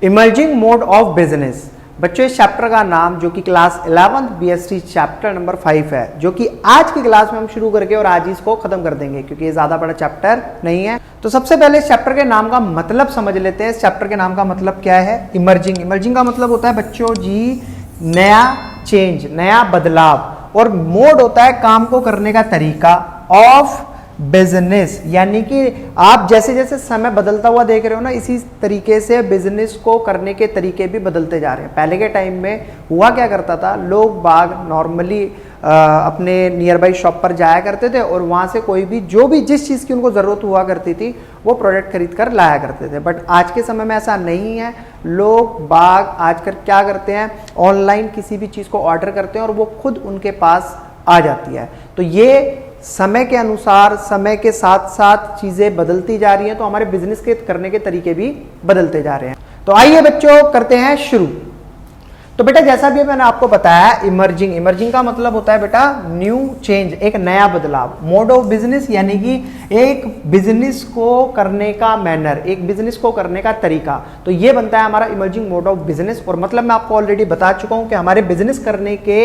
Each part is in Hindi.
Emerging mode of business. बच्चों इस चैप्टर का नाम जो कि class 11th BST chapter number 5 है, जो कि आज की क्लास में हम शुरू करके और आज ही इसको खत्म कर देंगे क्योंकि ये ज्यादा बड़ा चैप्टर नहीं है। तो सबसे पहले इस चैप्टर के नाम का मतलब समझ लेते हैं। इस चैप्टर के नाम का मतलब क्या है? इमर्जिंग। इमर्जिंग का मतलब होता है बच्चों जी नया चेंज, नया बदलाव, और मोड होता है काम को करने का तरीका ऑफ बिजनेस, यानी कि आप जैसे जैसे समय बदलता हुआ देख रहे हो ना, इसी तरीके से बिजनेस को करने के तरीके भी बदलते जा रहे हैं। पहले के टाइम में हुआ क्या करता था, लोग बाग नॉर्मली अपने नियर बाई शॉप पर जाया करते थे और वहाँ से कोई भी जो भी जिस चीज़ की उनको ज़रूरत हुआ करती थी वो प्रोडक्ट खरीद कर लाया करते थे। बट आज के समय में ऐसा नहीं है। लोग बाग आजकल क्या करते हैं, ऑनलाइन किसी भी चीज़ को ऑर्डर करते हैं और वो खुद उनके पास आ जाती है। तो ये समय के अनुसार, समय के साथ साथ चीजें बदलती जा रही हैं, तो हमारे बिजनेस के करने के तरीके भी बदलते जा रहे हैं। तो आइए बच्चों करते हैं शुरू। तो बेटा जैसा भी मैंने आपको बताया, इमर्जिंग, इमर्जिंग का मतलब होता है बेटा न्यू चेंज, एक नया बदलाव। मोड ऑफ बिजनेस यानी कि एक बिजनेस को करने का मैनर, एक बिजनेस को करने का तरीका। तो ये बनता है हमारा इमर्जिंग मोड ऑफ बिजनेस। और मतलब मैं आपको ऑलरेडी बता चुका हूं कि हमारे बिजनेस करने के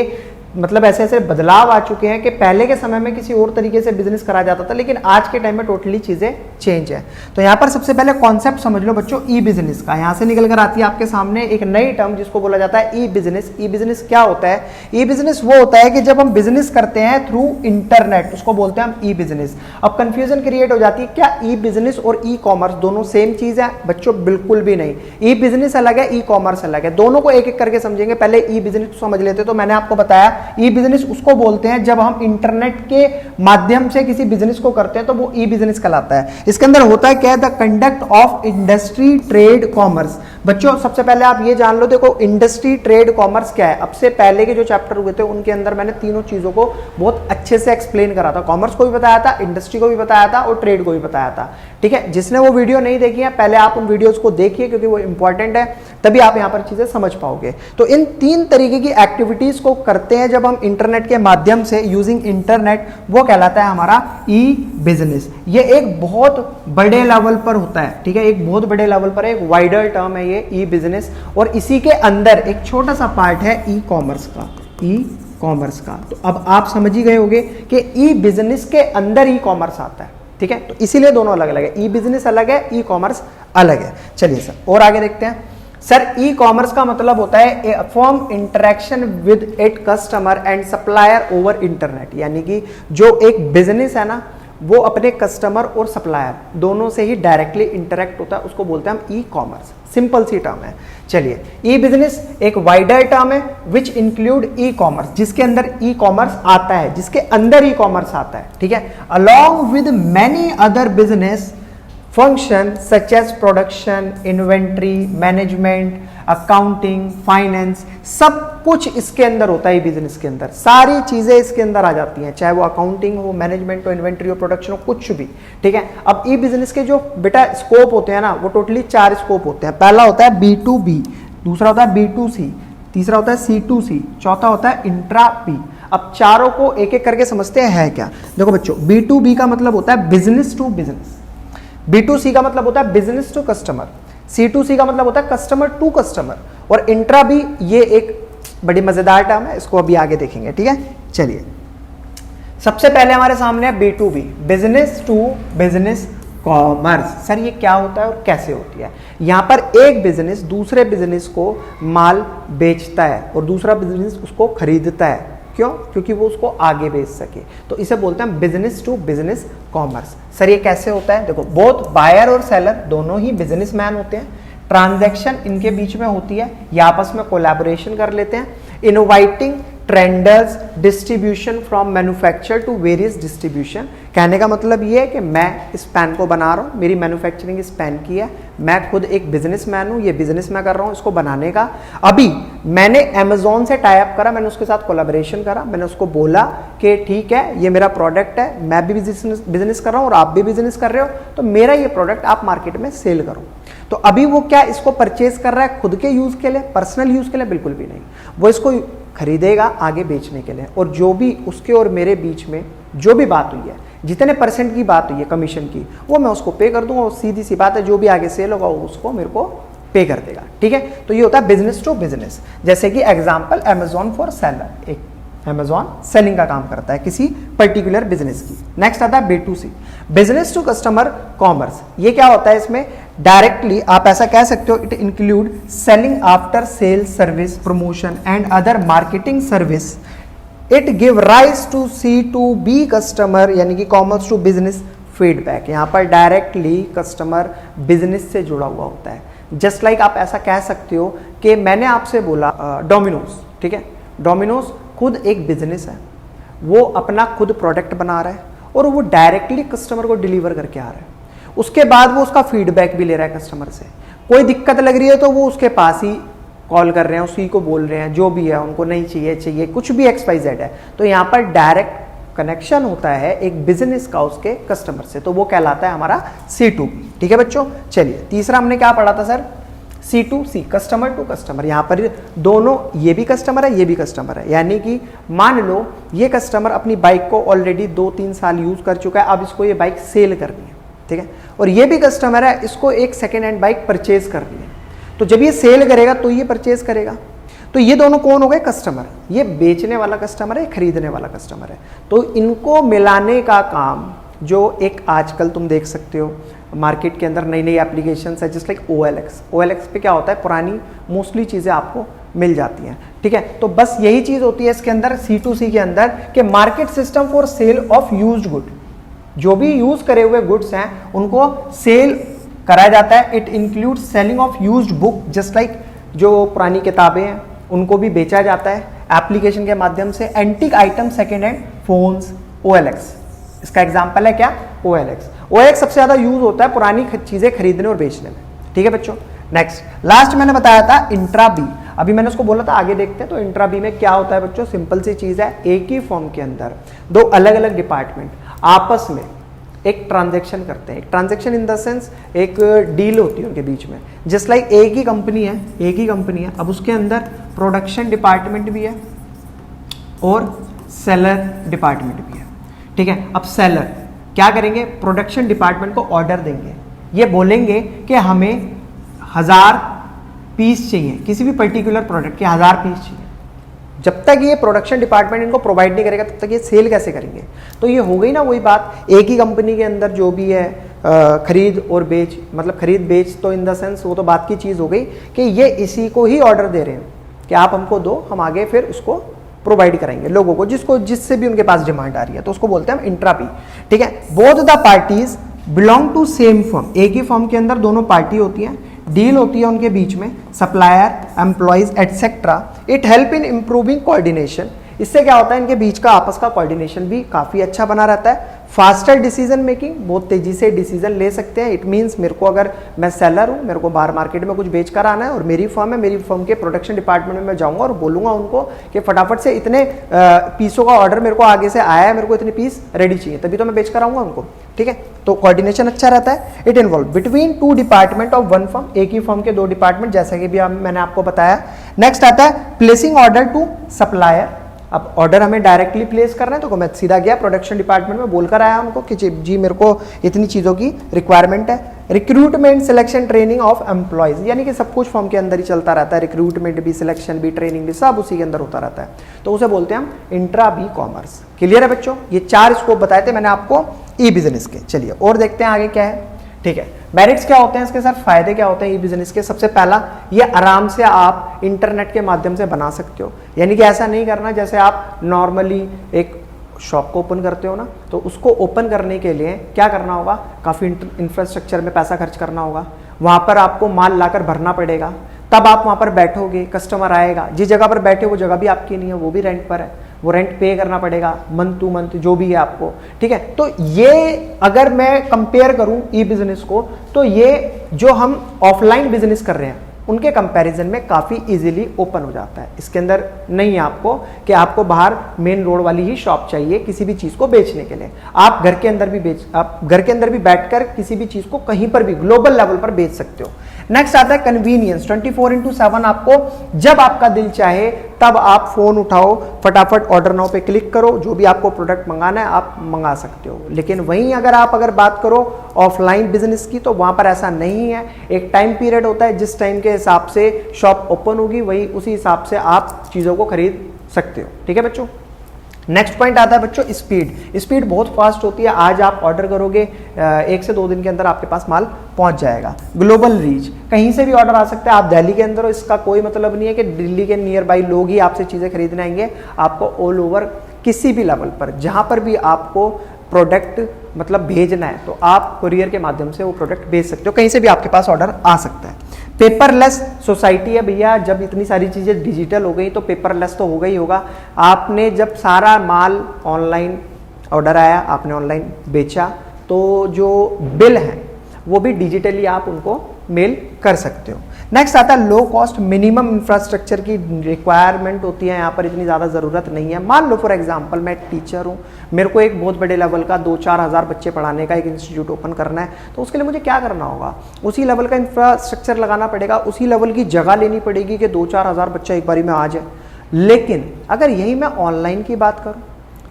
मतलब ऐसे ऐसे बदलाव आ चुके हैं कि पहले के समय में किसी और तरीके से बिजनेस करा जाता था, लेकिन आज के टाइम में टोटली चीजें चेंज है। तो यहाँ पर सबसे पहले कॉन्सेप्ट समझ लो बच्चों ई बिजनेस का। यहाँ से निकल कर आती है आपके सामने एक नई टर्म जिसको बोला जाता है ई बिजनेस। ई बिजनेस क्या होता है? ई बिजनेस वो होता है कि जब हम बिजनेस करते हैं थ्रू इंटरनेट, उसको बोलते हैं हम ई बिजनेस। अब कंफ्यूजन क्रिएट हो जाती है, क्या ई बिजनेस और ई कॉमर्स दोनों सेम चीज है? बच्चों बिल्कुल भी नहीं। ई बिजनेस अलग है, ई कॉमर्स अलग है। दोनों को एक एक करके समझेंगे। पहले ई बिजनेस समझ लेते। तो मैंने आपको बताया ई बिजनेस उसको बोलते हैं जब हम इंटरनेट के माध्यम से किसी बिजनेस को करते हैं, तो वो ई बिजनेस कहलाता है। इसके अंदर होता है क्या? The conduct of industry, trade, commerce. बच्चों सबसे पहले आप ये जान लो, देखो इंडस्ट्री, ट्रेड, कॉमर्स क्या है। अब से पहले के जो चैप्टर हुए थे उनके अंदर मैंने तीनों चीजों को बहुत अच्छे से एक्सप्लेन करा था। कॉमर्स को भी बताया था, इंडस्ट्री को भी बताया था और ट्रेड को भी बताया था। ठीक है, जिसने वो वीडियो नहीं देखी है पहले आप उन वीडियोस को देखिए क्योंकि वो इंपॉर्टेंट है, तभी आप यहां पर चीजें समझ पाओगे। तो इन तीन तरीके की एक्टिविटीज को करते हैं जब हम इंटरनेट के माध्यम से, यूजिंग इंटरनेट, वो कहलाता है हमारा ई बिजनेस। ये एक बहुत बड़े लेवल पर होता है। ठीक है, एक बहुत बड़े लेवल पर एक वाइडर टर्म है ये ई बिजनेस, और इसी के अंदर एक छोटा सा पार्ट है ई कॉमर्स का। ई कॉमर्स का तो अब आप समझ ही गए होंगे कि ई बिजनेस के अंदर ई कॉमर्स आता है। ठीक है, तो इसीलिए दोनों अलग अलग है। ई बिजनेस अलग है, ई कॉमर्स अलग है। चलिए सर और आगे देखते हैं। सर ई कॉमर्स का मतलब होता है a form interaction with it customer and supplier over internet, यानी कि जो एक बिजनेस है ना वो अपने कस्टमर और सप्लायर दोनों से ही डायरेक्टली इंटरेक्ट होता है, उसको बोलते हैं हम ई कॉमर्स। सिंपल सी टर्म है। चलिए, ई बिजनेस एक वाइडर टर्म है विच इंक्लूड ई कॉमर्स, जिसके अंदर ई कॉमर्स आता है, जिसके अंदर ई कॉमर्स आता है। ठीक है, along with many other business function such as production, inventory management, accounting, finance, सब कुछ इसके अंदर होता है। बिजनेस के अंदर सारी चीजें इसके अंदर आ जाती हैं, चाहे वो अकाउंटिंग हो, मैनेजमेंट हो, इन्वेंट्री हो, प्रोडक्शन हो, कुछ भी। ठीक है, अब ई बिजनेस के जो बेटा स्कोप होते हैं ना, वो टोटली 4 स्कोप होते हैं। पहला होता है B2B, दूसरा होता है B2C, तीसरा होता है C2C, चौथा होता है इंट्रा पी। अब चारों को एक एक करके समझते हैं है क्या। देखो बच्चों, B2B का मतलब होता है बिजनेस टू बिजनेस, B2C का मतलब होता है बिजनेस टू कस्टमर, C2C का मतलब होता है कस्टमर टू कस्टमर, और इंट्रा भी ये एक बड़ी मजेदार टर्म है, इसको अभी आगे देखेंगे। ठीक है, चलिए सबसे पहले हमारे सामने है B2B, business to business commerce. Sir ये क्या होता है और कैसे होती है? यहां पर एक बिजनेस दूसरे बिजनेस को माल बेचता है और दूसरा बिजनेस उसको खरीदता है। क्यों? क्योंकि वो उसको आगे बेच सके, तो इसे बोलते हैं business to business commerce. Sir ये कैसे होता है? देखो, बोथ बायर और सेलर दोनों ही बिजनेसमैन होते हैं, ट्रांजैक्शन इनके बीच में होती है, ये आपस में कोलैबोरेशन कर लेते हैं। Innovating traders distribution from manufacture to various distribution. कहने का मतलब ये है कि मैं इस पेन को बना रहा हूँ, मेरी मैन्युफैक्चरिंग इस पेन की है, मैं खुद एक बिजनेसमैन हूँ, ये बिजनेस मैं कर रहा हूँ इसको बनाने का। अभी मैंने अमेजोन से टाई अप करा, मैंने उसके साथ कोलैबोरेशन करा, मैंने उसको बोला कि ठीक है ये मेरा प्रोडक्ट है, मैं भी बिजनेस कर रहा हूँ और आप भी बिजनेस कर रहे हो, तो मेरा ये प्रोडक्ट आप मार्केट में सेल करो। तो अभी वो क्या इसको परचेज कर रहा है खुद के यूज के लिए, पर्सनल यूज के लिए? बिल्कुल भी नहीं, वो इसको खरीदेगा आगे बेचने के लिए। और जो भी उसके और मेरे बीच में जो भी बात हुई है, जितने परसेंट की बात हुई है कमीशन की, वो मैं उसको पे कर दूंगा। और सीधी सी बात है, जो भी आगे सेल होगा उसको मेरे को पे कर देगा। ठीक है, तो ये होता है बिजनेस टू बिजनेस। जैसे कि एग्जांपल अमेजॉन फॉर सेलर, एक अमेजॉन सेलिंग का काम करता है किसी पर्टिकुलर बिजनेस की। नेक्स्ट आता है B2C, business to customer commerce. ये क्या होता है, इसमें डायरेक्टली आप ऐसा कह सकते हो, it include selling after sale service, promotion and other marketing service. It give rise to C2B customer, यानी कि कॉमर्स टू बिजनेस फीडबैक। यहाँ पर डायरेक्टली कस्टमर बिजनेस से जुड़ा हुआ होता है। जस्ट लाइक आप ऐसा कह सकते हो कि मैंने आपसे बोला डोमिनोज, ठीक है, डोमिनोज खुद एक बिजनेस है, वो अपना खुद प्रोडक्ट बना रहा है और वो डायरेक्टली कस्टमर को डिलीवर करके आ रहा है। उसके बाद वो उसका फीडबैक भी ले रहा है कस्टमर से। कोई दिक्कत लग रही है तो वो उसके पास ही कॉल कर रहे हैं, उसी को बोल रहे हैं, जो भी है उनको नहीं चाहिए कुछ भी XYZ है, तो यहाँ पर डायरेक्ट कनेक्शन होता है एक बिजनेस का उसके कस्टमर से, तो वो कहलाता है हमारा C2B। ठीक है बच्चों, चलिए तीसरा हमने क्या पढ़ा था sir, C2C, customer to customer. यहाँ पर दोनों, ये भी कस्टमर है, ये भी कस्टमर है, यानी कि मान लो ये कस्टमर अपनी बाइक को ऑलरेडी 2-3 साल यूज कर चुका है, अब इसको ये बाइक सेल करनी है, ठीक है, और ये भी कस्टमर है, इसको एक सेकेंड हैंड बाइक परचेज करनी है। तो जब ये सेल करेगा तो ये परचेज करेगा, तो ये दोनों कौन हो गए, कस्टमर। ये बेचने वाला कस्टमर है, खरीदने वाला कस्टमर है, तो इनको मिलाने का काम जो एक आजकल तुम देख सकते हो मार्केट के अंदर नई नई एप्लीकेशन है, जस्ट लाइक OLX पे क्या होता है, पुरानी मोस्टली चीज़ें आपको मिल जाती हैं। ठीक है, तो बस यही चीज़ होती है इसके अंदर C2C के अंदर कि market system for sale of used good, जो भी यूज करे हुए गुड्स हैं उनको सेल कराया जाता है। It include selling of used book, just like जो पुरानी किताबें हैं उनको भी बेचा जाता है एप्लीकेशन के माध्यम से। Antique item, second hand phones, OLX इसका एग्जांपल है क्या, OLX सबसे ज्यादा यूज होता है पुरानी चीजें खरीदने और बेचने में। ठीक है बच्चों, नेक्स्ट लास्ट मैंने बताया था इंट्रा बी, अभी मैंने उसको बोला था आगे देखते हैं। तो इंट्रा बी में क्या होता है बच्चों, सिंपल सी चीज है, एक ही फॉर्म के अंदर दो अलग अलग डिपार्टमेंट आपस में एक ट्रांजैक्शन करते हैं। एक ट्रांजैक्शन इन द सेंस एक डील होती है उनके बीच में। जस्ट लाइक एक ही कंपनी है, अब उसके अंदर प्रोडक्शन डिपार्टमेंट भी है और सेलर डिपार्टमेंट भी है। ठीक है, अब सेलर क्या करेंगे, प्रोडक्शन डिपार्टमेंट को ऑर्डर देंगे, ये बोलेंगे कि हमें 1000 पीस चाहिए, किसी भी पर्टिकुलर प्रोडक्ट के 1000 पीस चाहिए। जब तक ये प्रोडक्शन डिपार्टमेंट इनको प्रोवाइड नहीं करेगा तब तक ये सेल कैसे करेंगे। तो ये हो गई ना वही बात, एक ही कंपनी के अंदर जो भी है खरीद और बेच, मतलब खरीद बेच, तो इन द सेंस वो तो बात की चीज़ हो गई कि ये इसी को ही ऑर्डर दे रहे हैं कि आप हमको दो, हम आगे फिर उसको प्रोवाइड करेंगे लोगों को, जिससे भी उनके पास डिमांड आ रही है, तो उसको बोलते हैं हम इंट्रापी। ठीक है, both the parties belong to same firm, एक ही फर्म के अंदर दोनों पार्टी होती हैं, डील होती है उनके बीच में, supplier, employees etcetera. It help in improving coordination, इससे क्या होता है इनके बीच का आपस का कोऑर्डिनेशन भी काफी अच्छा बना रहता है। फास्टर डिसीजन मेकिंग, बहुत तेजी से डिसीजन ले सकते हैं। इट मींस मेरे को, अगर मैं सेलर हूं, मेरे को बाहर मार्केट में कुछ बेच कर आना है और मेरी फर्म है, मेरी फर्म के प्रोडक्शन डिपार्टमेंट में मैं जाऊंगा और बोलूंगा उनको कि फटाफट से इतने पीसों का ऑर्डर मेरे को आगे से आया है, मेरे को इतने पीस रेडी चाहिए, तभी तो मैं बेच कर आऊंगा उनको। ठीक है, तो कोऑर्डिनेशन अच्छा रहता है। It involve between two department of one firm, एक ही फर्म के दो डिपार्टमेंट, जैसा कि भी मैंने आपको बताया। नेक्स्ट आता है प्लेसिंग ऑर्डर टू सप्लायर, अब ऑर्डर हमें डायरेक्टली प्लेस करना है, तो मैं सीधा गया प्रोडक्शन डिपार्टमेंट में, बोलकर आया उनको कि जी मेरे को इतनी चीज़ों की रिक्वायरमेंट है। Recruitment, selection, training of employees, यानी कि सब कुछ फॉर्म के अंदर ही चलता रहता है, रिक्रूटमेंट भी, सिलेक्शन भी, ट्रेनिंग भी, सब उसी के अंदर होता रहता है, तो उसे बोलते हैं हम इंट्रा बी कॉमर्स। क्लियर है बच्चों, ये 4 स्कोप बताए थे मैंने आपको ई बिजनेस के। चलिए और देखते हैं आगे क्या है। ठीक है, मेरिट्स क्या होते हैं इसके, सर फायदे क्या होते हैं ई बिजनेस के। सबसे पहला, ये आराम से आप इंटरनेट के माध्यम से बना सकते हो, यानी कि ऐसा नहीं करना जैसे आप नॉर्मली एक शॉप को ओपन करते हो ना, तो उसको ओपन करने के लिए क्या करना होगा, काफ़ी इंफ्रास्ट्रक्चर में पैसा खर्च करना होगा, वहाँ पर आपको माल लाकर भरना पड़ेगा, तब आप वहाँ पर बैठोगे, कस्टमर आएगा, जिस जगह पर बैठे वो जगह भी आपकी नहीं है, वो भी रेंट पर है, वो रेंट पे करना पड़ेगा मंथ टू मंथ जो भी है आपको। ठीक है, तो ये अगर मैं कंपेयर करूं ई बिजनेस को, तो ये जो हम ऑफलाइन बिजनेस कर रहे हैं उनके कंपैरिजन में काफ़ी इजीली ओपन हो जाता है। इसके अंदर नहीं है आपको कि आपको बाहर मेन रोड वाली ही शॉप चाहिए किसी भी चीज़ को बेचने के लिए। आप घर के अंदर भी बैठकर किसी भी चीज़ को कहीं पर भी ग्लोबल लेवल पर बेच सकते हो। नेक्स्ट आता है कन्वीनियंस, 24/7 आपको जब आपका दिल चाहे तब आप फोन उठाओ, फटाफट ऑर्डर नाउ पे क्लिक करो, जो भी आपको प्रोडक्ट मंगाना है आप मंगा सकते हो। लेकिन वहीं अगर आप बात करो ऑफलाइन बिजनेस की, तो वहां पर ऐसा नहीं है। एक टाइम पीरियड होता है, जिस टाइम के हिसाब से शॉप ओपन होगी वही उसी हिसाब से आप चीजों को खरीद सकते हो। ठीक है बच्चों। नेक्स्ट पॉइंट आता है बच्चों स्पीड। स्पीड बहुत फास्ट होती है। आज आप ऑर्डर करोगे 1 से 2 दिन के अंदर आपके पास माल पहुंच जाएगा। ग्लोबल रीच, कहीं से भी ऑर्डर आ सकता है। आप दिल्ली के अंदर हो, इसका कोई मतलब नहीं है कि दिल्ली के नियर बाई लोग ही आपसे चीजें खरीदने आएंगे। आपको ऑल ओवर किसी भी लेवल पर जहां पर भी आपको प्रोडक्ट मतलब भेजना है तो आप कुरियर के माध्यम से वो प्रोडक्ट भेज सकते हो, कहीं से भी आपके पास ऑर्डर आ सकता है। पेपरलेस सोसाइटी है भैया, जब इतनी सारी चीजें डिजिटल हो गई तो पेपरलेस तो होगा ही होगा। आपने जब सारा माल ऑनलाइन ऑर्डर आया, आपने ऑनलाइन बेचा, तो जो बिल है वो भी डिजिटली आप उनको मेल कर सकते हो। नेक्स्ट आता है लो कॉस्ट। मिनिमम इंफ्रास्ट्रक्चर की रिक्वायरमेंट होती है, यहाँ पर इतनी ज़्यादा ज़रूरत नहीं है। मान लो फॉर एग्जांपल मैं टीचर हूँ, मेरे को एक बहुत बड़े लेवल का 2-4 हज़ार बच्चे पढ़ाने का एक इंस्टीट्यूट ओपन करना है, तो उसके लिए मुझे क्या करना होगा? उसी लेवल का इंफ्रास्ट्रक्चर लगाना पड़ेगा, उसी लेवल की जगह लेनी पड़ेगी कि 2-4 हज़ार बच्चा एक बारी में आ जाए। लेकिन अगर यही मैं ऑनलाइन की बात करूँ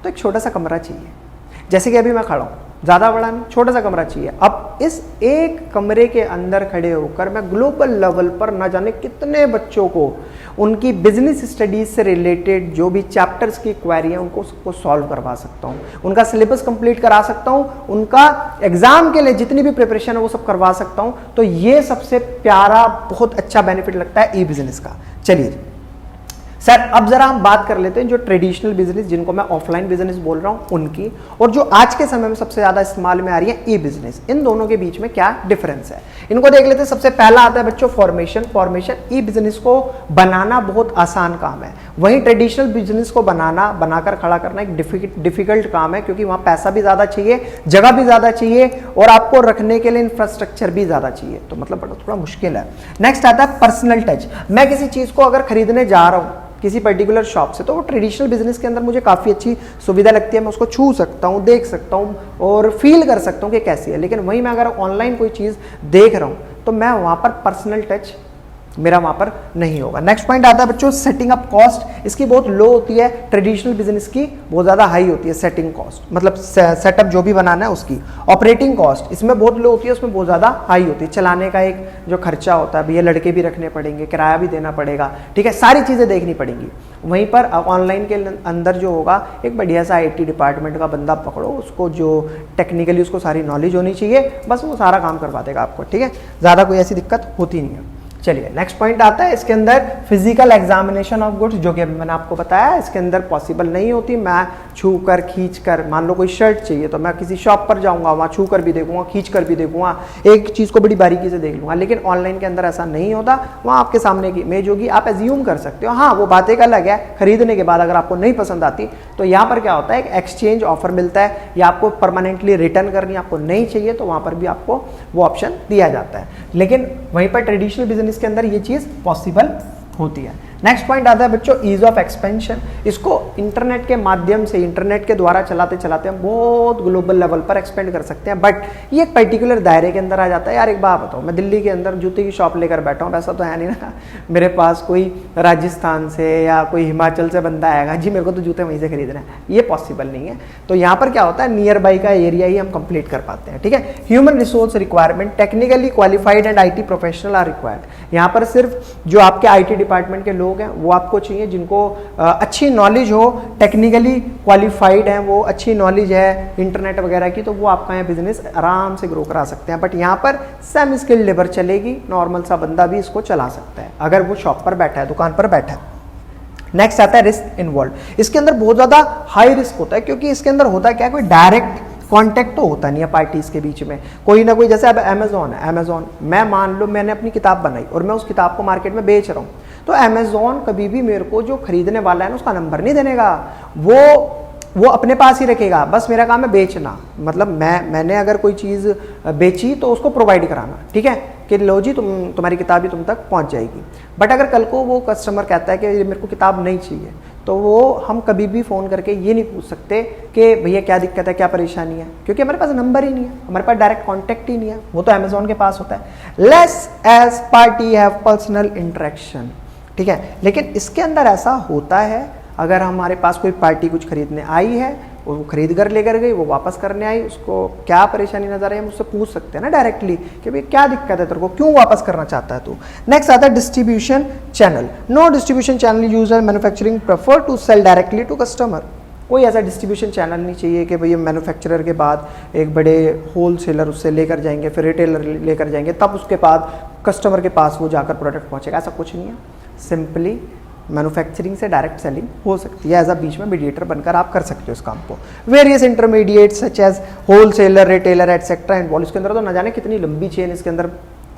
तो एक छोटा सा कमरा चाहिए, जैसे कि अभी मैं खड़ा हूँ, ज़्यादा बड़ा नहीं, छोटा सा कमरा चाहिए। अब इस एक कमरे के अंदर खड़े होकर मैं ग्लोबल लेवल पर ना जाने कितने बच्चों को उनकी बिजनेस स्टडीज से रिलेटेड जो भी चैप्टर्स की क्वेरी है उनको सबको सॉल्व करवा सकता हूँ, उनका सिलेबस कंप्लीट करा सकता हूँ, उनका एग्जाम के लिए जितनी भी प्रिपरेशन है वो सब करवा सकता हूँ। तो ये सबसे प्यारा बहुत अच्छा बेनिफिट लगता है ई बिजनेस का। चलिए सर अब जरा हम बात कर लेते हैं जो ट्रेडिशनल बिजनेस, जिनको मैं ऑफलाइन बिजनेस बोल रहा हूं उनकी, और जो आज के समय में सबसे ज्यादा इस्तेमाल में आ रही है ई बिजनेस। इन दोनों के बीच में क्या डिफरेंस है इनको देख लेते हैं। सबसे पहला आता है बच्चों फॉर्मेशन। फॉर्मेशन ई बिजनेस को बनाना बहुत आसान काम है, वहीं ट्रेडिशनल बिजनेस को बनाकर खड़ा करना एक डिफिकल्ट काम है, क्योंकि वहां पैसा भी ज्यादा चाहिए, जगह भी ज्यादा चाहिए और आपको रखने के लिए इंफ्रास्ट्रक्चर भी ज्यादा चाहिए, तो मतलब थोड़ा मुश्किल है। नेक्स्ट आता है पर्सनल टच। मैं किसी चीज को अगर खरीदने जा रहा हूं किसी पर्टिकुलर शॉप से, तो वो ट्रेडिशनल बिजनेस के अंदर मुझे काफ़ी अच्छी सुविधा लगती है, मैं उसको छू सकता हूँ, देख सकता हूँ और फील कर सकता हूँ कि कैसी है। लेकिन वहीं मैं अगर ऑनलाइन कोई चीज़ देख रहा हूँ तो मैं वहाँ पर पर्सनल टच मेरा वहाँ पर नहीं होगा। नेक्स्ट पॉइंट आता है बच्चों सेटिंग अप कॉस्ट। इसकी बहुत लो होती है, ट्रेडिशनल बिजनेस की बहुत ज़्यादा हाई होती है सेटिंग कॉस्ट, मतलब सेटअप जो भी बनाना है उसकी। ऑपरेटिंग कॉस्ट इसमें बहुत लो होती है, उसमें बहुत ज़्यादा हाई होती है। चलाने का एक जो खर्चा होता है भैया, लड़के भी रखने पड़ेंगे, किराया भी देना पड़ेगा, ठीक है, सारी चीज़ें देखनी पड़ेंगी। वहीं पर ऑनलाइन के अंदर जो होगा एक बढ़िया सा IT डिपार्टमेंट का बंदा पकड़ो, उसको जो टेक्निकली उसको सारी नॉलेज होनी चाहिए, बस वो सारा काम करवा देगा आपको, ठीक है, ज़्यादा कोई ऐसी दिक्कत होती नहीं है। चलिए नेक्स्ट पॉइंट आता है इसके अंदर फिजिकल एग्जामिनेशन ऑफ गुड्स, जो कि मैंने आपको बताया इसके अंदर पॉसिबल नहीं होती। मैं छू कर खींच कर, मान लो कोई शर्ट चाहिए तो मैं किसी शॉप पर जाऊंगा, वहाँ छू कर भी देखूंगा, खींच कर भी देखूंगा, एक चीज़ को बड़ी बारीकी से देख लूंगा। लेकिन ऑनलाइन के अंदर ऐसा नहीं होता, वहाँ आपके सामने की इमेज होगी, आप एज्यूम कर सकते हो। हाँ वो बात एक अलग है, खरीदने के बाद अगर आपको नहीं पसंद आती तो यहाँ पर क्या होता है, एक एक्सचेंज ऑफर मिलता है, या आपको परमानेंटली रिटर्न करनी, आपको नहीं चाहिए तो वहाँ पर भी आपको वो ऑप्शन दिया जाता है। लेकिन वहीं पर ट्रेडिशनल बिजनेस के अंदर ये चीज़ पॉसिबल होती है। नेक्स्ट पॉइंट आता है बच्चों ईज ऑफ एक्सपेंशन। इसको इंटरनेट के माध्यम से, इंटरनेट के द्वारा चलाते चलाते हम बहुत ग्लोबल लेवल पर एक्सपेंड कर सकते हैं, बट ये एक पर्टिकुलर दायरे के अंदर आ जाता है। यार एक बात बताओ, मैं दिल्ली के अंदर जूते की शॉप लेकर बैठा हूँ, वैसा तो है नहीं ना, मेरे पास कोई राजस्थान से या कोई हिमाचल से बंदा आएगा, जी मेरे को तो जूते वहीं से खरीदना है, ये पॉसिबल नहीं है। तो यहाँ पर क्या होता है, नियर बाई का एरिया ही हम कंप्लीट कर पाते हैं, ठीक है। Human resource requirement, technically qualified and IT professional are required. यहाँ पर सिर्फ जो आपके IT डिपार्टमेंट के लोग हैं वो आपको चाहिए, जिनको अच्छी नॉलेज हो, टेक्निकली क्वालिफाइड हैं, वो अच्छी नॉलेज है इंटरनेट वगैरह की, तो वो आपका यहाँ बिजनेस आराम से ग्रो करा सकते हैं। बट यहाँ पर सेमी स्किल्ड लेबर चलेगी, नॉर्मल सा बंदा भी इसको चला सकता है अगर वो शॉप पर बैठा है, दुकान पर बैठा है। नेक्स्ट आता है रिस्क इन्वॉल्व। इसके अंदर बहुत ज्यादा हाई रिस्क होता है, क्योंकि इसके अंदर होता है क्या, कोई डायरेक्ट कांटेक्ट तो होता नहीं है पार्टीज के बीच में, कोई ना कोई, जैसे अब अमेजोन है, अमेजोन मैं मान लो मैंने अपनी किताब बनाई और मैं उस किताब को मार्केट में बेच रहा हूँ, तो अमेजोन कभी भी मेरे को जो खरीदने वाला है ना उसका नंबर नहीं देनेगा, वो अपने पास ही रखेगा। बस मेरा काम है बेचना, मतलब मैंने अगर कोई चीज़ बेची तो उसको प्रोवाइड कराना, ठीक है, कि लो जी तुम्हारी किताब ही तुम तक पहुंच जाएगी। बट अगर कल को वो कस्टमर कहता है कि मेरे को किताब नहीं चाहिए, तो वो हम कभी भी फ़ोन करके ये नहीं पूछ सकते कि भैया क्या दिक्कत है, क्या परेशानी है, क्योंकि हमारे पास नंबर ही नहीं है, हमारे पास डायरेक्ट कॉन्टैक्ट ही नहीं है, वो तो अमेजोन के पास होता है। Less as party have personal interaction, ठीक है। लेकिन इसके अंदर ऐसा होता है, अगर हमारे पास कोई पार्टी कुछ खरीदने आई है, वो खरीद कर लेकर गई, वो वापस करने आई, उसको क्या परेशानी नजर आई, हम उससे पूछ सकते हैं ना डायरेक्टली कि भाई क्या दिक्कत है तेरे को, क्यों वापस करना चाहता है तू। नेक्स्ट आता है distribution channel. No distribution channel user manufacturing prefer to sell directly to customer. कोई ऐसा डिस्ट्रीब्यूशन चैनल नहीं चाहिए कि भैया मैन्युफैक्चरर के बाद एक बड़े होल सेलर उससे लेकर जाएंगे, फिर रिटेलर लेकर जाएंगे, तब उसके बाद कस्टमर के पास वो जाकर प्रोडक्ट पहुंचेगा, ऐसा कुछ नहीं है। सिंपली मैन्युफैक्चरिंग से डायरेक्ट सेलिंग हो सकती है, एज अ बीच में मीडिएटर बनकर आप कर सकते हो इस काम को। Various intermediate such as wholesaler, retailer etcetera involve. इसके अंदर तो न जाने कितनी लंबी चेन इसके अंदर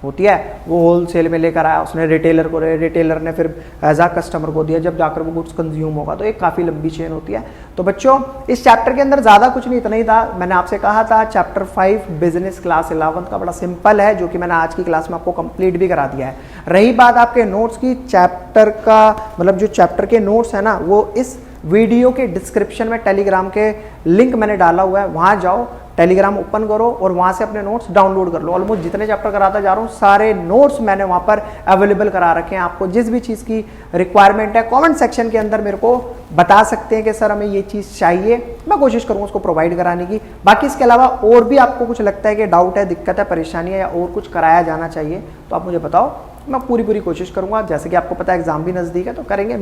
होती है। वो होल सेल में लेकर आया, उसने रिटेलर को, रिटेलर ने फिर एज आ कस्टमर को दिया, जब जाकर वो गुड्स कंज्यूम होगा, तो एक काफ़ी लंबी चेन होती है। तो बच्चों इस चैप्टर के अंदर ज़्यादा कुछ नहीं, इतना ही था। मैंने आपसे कहा था चैप्टर 5 बिजनेस क्लास 11 का बड़ा सिंपल है, जो कि मैंने आज की क्लास में आपको कंप्लीट भी करा दिया है। रही बात आपके नोट्स की, चैप्टर का मतलब जो चैप्टर के नोट्स है ना, वो इस वीडियो के डिस्क्रिप्शन में टेलीग्राम के लिंक मैंने डाला हुआ है, वहाँ जाओ, टेलीग्राम ओपन करो और वहाँ से अपने नोट्स डाउनलोड कर लो। ऑलमोस्ट जितने चैप्टर कराता जा रहा हूँ सारे नोट्स मैंने वहाँ पर अवेलेबल करा रखे हैं। आपको जिस भी चीज़ की रिक्वायरमेंट है कमेंट सेक्शन के अंदर मेरे को बता सकते हैं कि सर हमें ये चीज़ चाहिए, मैं कोशिश करूँगा उसको प्रोवाइड कराने की। बाकी इसके अलावा और भी आपको कुछ लगता है कि डाउट है, दिक्कत है, परेशानी है, या और कुछ कराया जाना चाहिए तो आप मुझे बताओ, मैं पूरी कोशिश करूँगा। जैसे कि आपको पता है एग्जाम भी नज़दीक है, तो करेंगे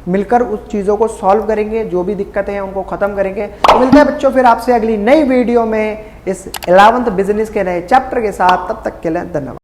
मिलकर उस चीज़ों को सॉल्व करेंगे, जो भी दिक्कतें हैं उनको ख़त्म करेंगे। तो मिलते हैं बच्चों फिर आपसे अगली नई वीडियो में इस 11th बिजनेस के नए चैप्टर के साथ। तब तक के लिए धन्यवाद।